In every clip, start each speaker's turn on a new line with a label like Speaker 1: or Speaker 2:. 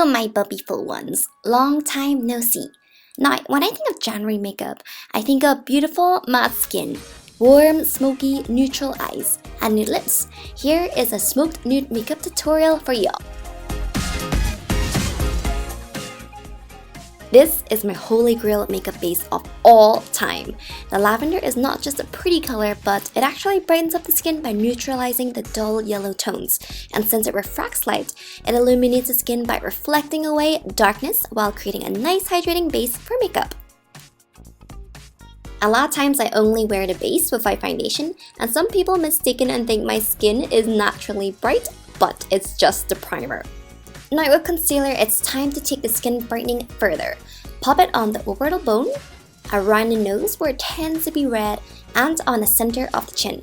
Speaker 1: Hello my Bubbiful ones, long time no see. Now, when I think of January makeup, I think of beautiful matte skin, warm, smoky, neutral eyes, and nude lips. Here is a smoked nude makeup tutorial for y'all. This is my holy grail makeup base of all time. The lavender is not just a pretty color, but it actually brightens up the skin by neutralizing the dull yellow tones. And since it refracts light, it illuminates the skin by reflecting away darkness while creating a nice hydrating base for makeup. A lot of times I only wear the base without foundation, and some people mistaken and think my skin is naturally bright, but it's just the primer. Now with concealer, it's time to take the skin brightening further. Pop it on the orbital bone, around the nose where it tends to be red, and on the center of the chin.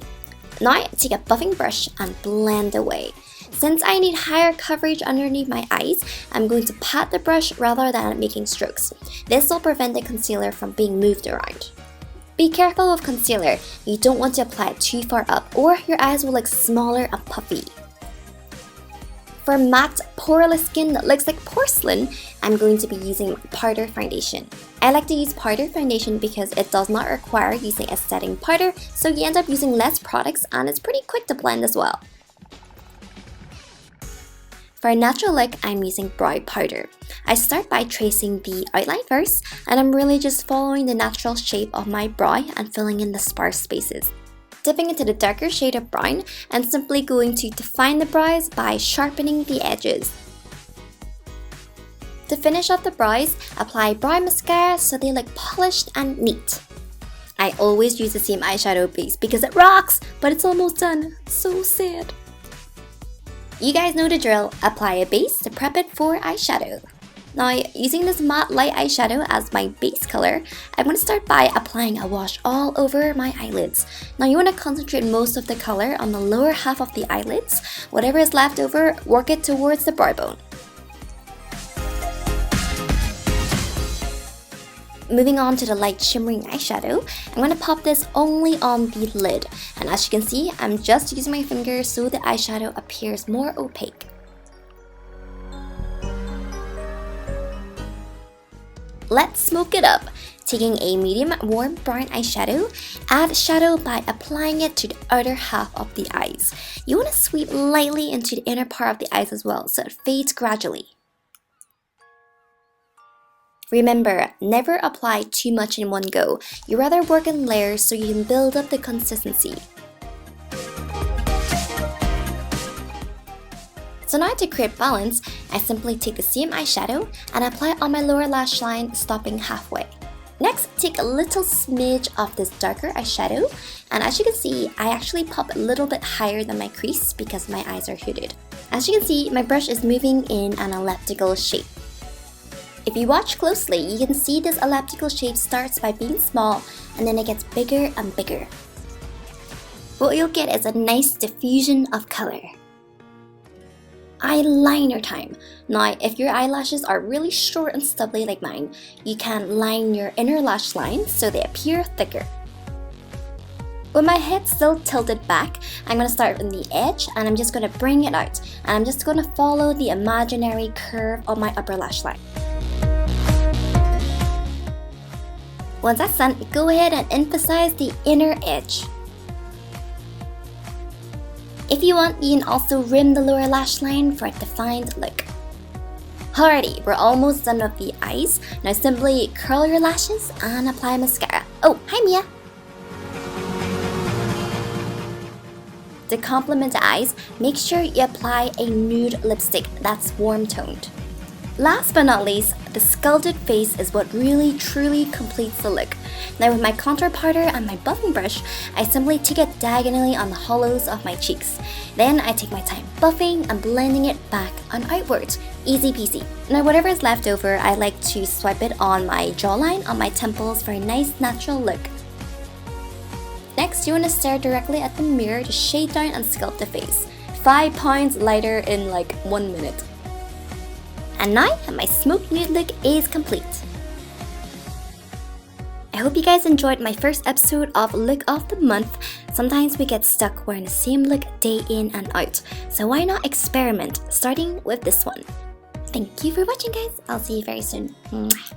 Speaker 1: Now take a buffing brush and blend away. Since I need higher coverage underneath my eyes, I'm going to pat the brush rather than making strokes. This will prevent the concealer from being moved around. Be careful with concealer, you don't want to apply it too far up or your eyes will look smaller and puffy. For matte, poreless skin that looks like porcelain, I'm going to be using powder foundation. I like to use powder foundation because it does not require using a setting powder, so you end up using less products and it's pretty quick to blend as well. For a natural look, I'm using brow powder. I start by tracing the outline first, and I'm really just following the natural shape of my brow and filling in the sparse spaces. Dipping into the darker shade of brown and simply going to define the brows by sharpening the edges. To finish off the brows, apply brow mascara so they look polished and neat. I always use the same eyeshadow base because it rocks, but it's almost done. So sad. You guys know the drill, apply a base to prep it for eyeshadow. Now, using this matte light eyeshadow as my base color, I'm going to start by applying a wash all over my eyelids. Now you want to concentrate most of the color on the lower half of the eyelids. Whatever is left over, work it towards the brow bone. Moving on to the light shimmering eyeshadow, I'm going to pop this only on the lid. And as you can see, I'm just using my finger so the eyeshadow appears more opaque. Let's smoke it up. Taking a medium warm brown eyeshadow, add shadow by applying it to the outer half of the eyes. You want to sweep lightly into the inner part of the eyes as well so it fades gradually. Remember, never apply too much in one go. You rather work in layers so you can build up the consistency. So now to create balance, I simply take the same eyeshadow and apply it on my lower lash line, stopping halfway. Next, take a little smidge of this darker eyeshadow, and as you can see, I actually pop a little bit higher than my crease because my eyes are hooded. As you can see, my brush is moving in an elliptical shape. If you watch closely, you can see this elliptical shape starts by being small and then it gets bigger and bigger. What you'll get is a nice diffusion of color. Eyeliner time. Now, if your eyelashes are really short and stubbly like mine, you can line your inner lash line so they appear thicker. With my head still tilted back, I'm going to start from the edge and I'm just going to bring it out. And I'm just going to follow the imaginary curve of my upper lash line. Once that's done, go ahead and emphasize the inner edge. If you want, you can also rim the lower lash line for a defined look. Alrighty, we're almost done with the eyes. Now simply curl your lashes and apply mascara. Oh, hi Mia! To complement the eyes, make sure you apply a nude lipstick that's warm toned. Last but not least, the sculpted face is what really truly completes the look. Now with my contour powder and my buffing brush, I simply take it diagonally on the hollows of my cheeks. Then I take my time buffing and blending it back and outwards. Easy peasy. Now whatever is left over, I like to swipe it on my jawline, on my temples for a nice natural look. Next, you want to stare directly at the mirror to shade down and sculpt the face. 5 pounds lighter in like 1 minute. And now, my smoked nude look is complete. I hope you guys enjoyed my first episode of Look of the Month. Sometimes we get stuck wearing the same look day in and out, so why not experiment, starting with this one. Thank you for watching, guys. I'll see you very soon. Mwah.